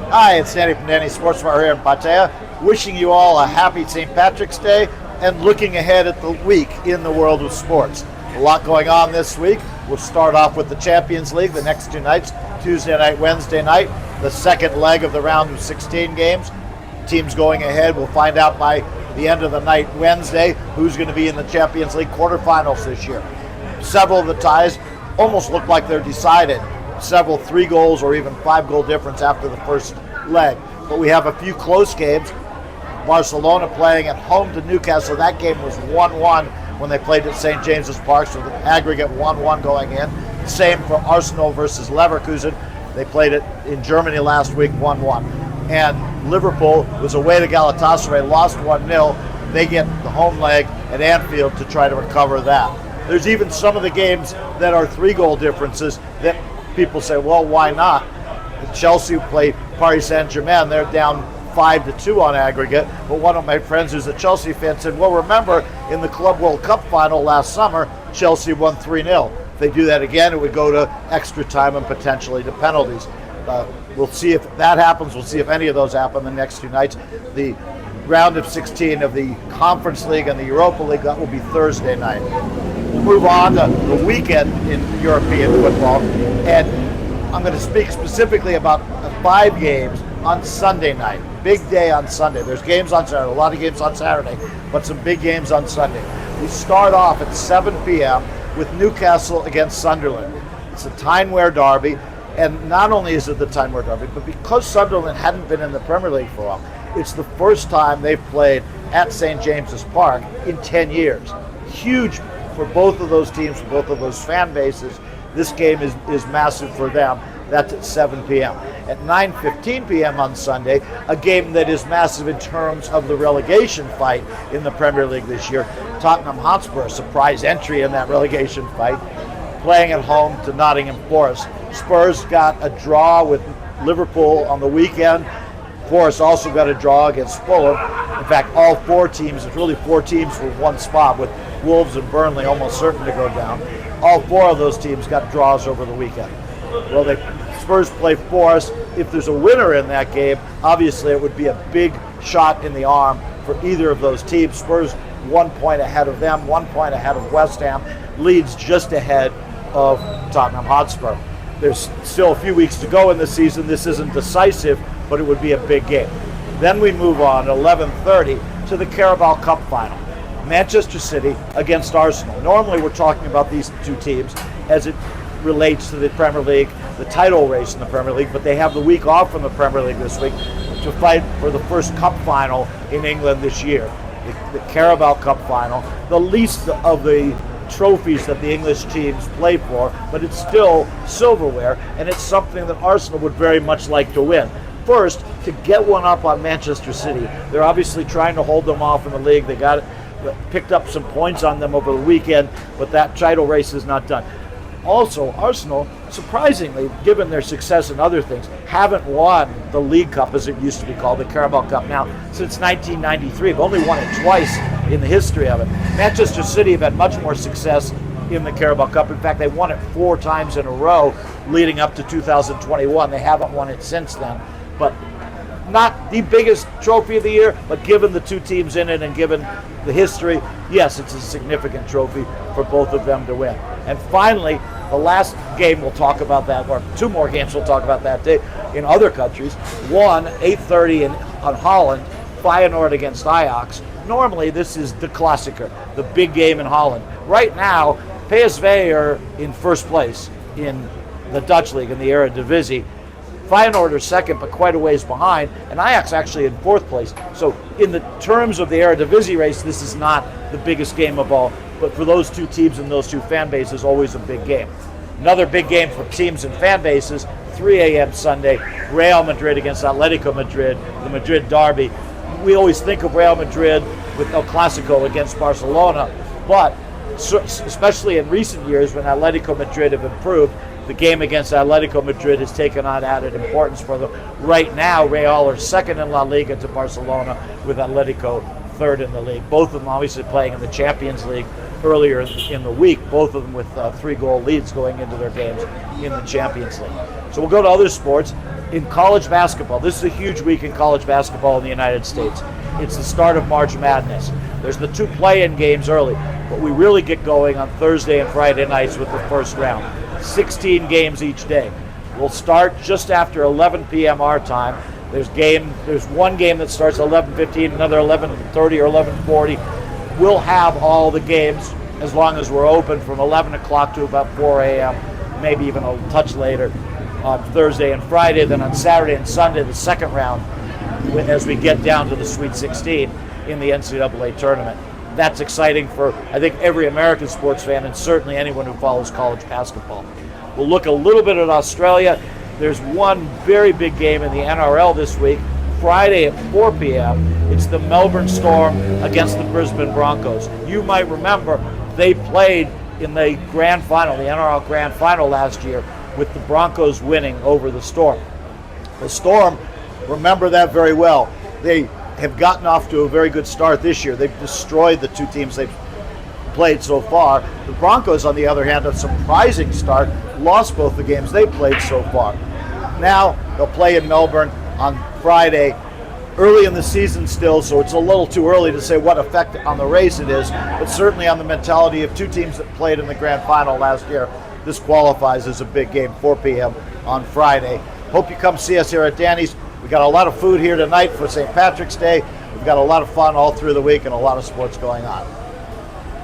Hi, it's Danny from Danny Sports Bar here in Pattaya, wishing you all a happy St. Patrick's Day and looking ahead at the week in the world of sports. A lot going on this week. We'll start off with the Champions League the next two nights, Tuesday night, Wednesday night, the second leg of the round of 16 games. Teams going ahead, we'll find out by the end of the night Wednesday who's going to be in the Champions League quarterfinals this year. Several of the ties almost look like they're decided. Several 3-goals or even 5-goal difference after the first leg. But we have a few close games. Barcelona playing at home to Newcastle. That game was 1-1 when they played at St. James's Park, so the aggregate 1-1 going in. Same for Arsenal versus Leverkusen. They played it in Germany last week, 1-1. And Liverpool was away to Galatasaray, lost 1-0. They get the home leg at Anfield to try to recover that. There's even some of the games that are 3-goal differences that people say, well, why not? Chelsea played Paris Saint-Germain. They're down 5-2 on aggregate. But one of my friends who's a Chelsea fan said, well, remember in the Club World Cup final last summer, Chelsea won 3-0. If they do that again, it would go to extra time and potentially to penalties. We'll see if that happens. We'll see if any of those happen the next two nights. The round of 16 of the Conference League and the Europa League, that will be Thursday night. We'll move on to the weekend in European football, and I'm going to speak specifically about 5 games on Sunday night. Big day on Sunday. There's games on Saturday, a lot of games on Saturday, but some big games on Sunday. We start off at 7 p.m. with Newcastle against Sunderland. It's a Tyne-Wear derby, and not only is it the Tyne-Wear derby, but because Sunderland hadn't been in the Premier League for a while, it's the first time they've played at St. James's Park in 10 years. Huge for both of those teams, for both of those fan bases. This game is massive for them. That's at 7 p.m. At 9:15 p.m. on Sunday, a game that is massive in terms of the relegation fight in the Premier League this year. Tottenham Hotspur, a surprise entry in that relegation fight, playing at home to Nottingham Forest. Spurs got a draw with Liverpool on the weekend. Forest also got a draw against Fulham. In fact, all 4 teams, it's really 4 teams for one spot, with Wolves and Burnley almost certain to go down. All 4 of those teams got draws over the weekend. Well, Spurs play Forest. If there's a winner in that game, obviously it would be a big shot in the arm for either of those teams. Spurs 1 point ahead of them, 1 point ahead of West Ham, Leeds just ahead of Tottenham Hotspur. There's still a few weeks to go in the season. This isn't decisive, but it would be a big game. Then we move on at 11:30 to the Carabao Cup final. Manchester City against Arsenal. Normally we're talking about these two teams as it relates to the Premier League, the title race in the Premier League, but they have the week off from the Premier League this week to fight for the first cup final in England this year. The Carabao Cup final, the least of the trophies that the English teams play for, but it's still silverware, and it's something that Arsenal would very much like to win. First, to get one up on Manchester City. They're obviously trying to hold them off in the league. They picked up some points on them over the weekend, but that title race is not done. Also, Arsenal, surprisingly, given their success in other things, haven't won the League Cup, as it used to be called, the Carabao Cup now, since 1993. They've only won it twice in the history of it. Manchester City have had much more success in the Carabao Cup. In fact, they won it 4 times in a row leading up to 2021. They haven't won it since then. But not the biggest trophy of the year, but given the 2 teams in it and given the history, yes, it's a significant trophy for both of them to win. And finally, the last game we'll talk about that, or 2 more games we'll talk about that day in other countries. One, 8:30 on Holland, Feyenoord against Ajax. Normally, this is the Klassieker, the big game in Holland. Right now, PSV are in first place in the Dutch league, in the Eredivisie. Feyenoord are second, but quite a ways behind, and Ajax actually in 4th place. So in the terms of the Eredivisie race, this is not the biggest game of all, but for those 2 teams and those 2 fan bases, always a big game. Another big game for teams and fan bases, 3 a.m. Sunday, Real Madrid against Atletico Madrid, the Madrid derby. We always think of Real Madrid with El Clasico against Barcelona, but especially in recent years when Atletico Madrid have improved, the game against Atletico Madrid has taken on added importance for them. Right now, Real are second in La Liga to Barcelona, with Atletico third in the league. Both of them obviously playing in the Champions League earlier in the week, both of them with 3-goal leads going into their games in the Champions League. So we'll go to other sports. In college basketball, this is a huge week in college basketball in the United States. It's the start of March Madness. There's the 2 play-in games early, but we really get going on Thursday and Friday nights with the first round. 16 games each day. We'll start just after 11 p.m. our time. There's one game that starts 11:15, another 11:30 or 11:40. We'll have all the games as long as we're open from 11 o'clock to about 4 a.m., maybe even a touch later on Thursday and Friday. Then on Saturday and Sunday, the second round, as we get down to the Sweet 16 in the NCAA tournament. That's exciting for, I think, every American sports fan and certainly anyone who follows college basketball. We'll look a little bit at Australia. There's one very big game in the NRL this week, Friday at 4 p.m. It's the Melbourne Storm against the Brisbane Broncos. You might remember they played in the grand final, the NRL grand final last year, with the Broncos winning over the Storm. The Storm, remember that very well. They have gotten off to a very good start this year. They've destroyed the 2 teams they've played so far. The Broncos, on the other hand, a surprising start, lost both the games they played so far. Now they'll play in Melbourne on Friday, early in the season still, so it's a little too early to say what effect on the race it is, but certainly on the mentality of 2 teams that played in the grand final last year, this qualifies as a big game, 4 p.m. on Friday. Hope you come see us here at Danny's. We got a lot of food here tonight for St. Patrick's Day. We've got a lot of fun all through the week and a lot of sports going on.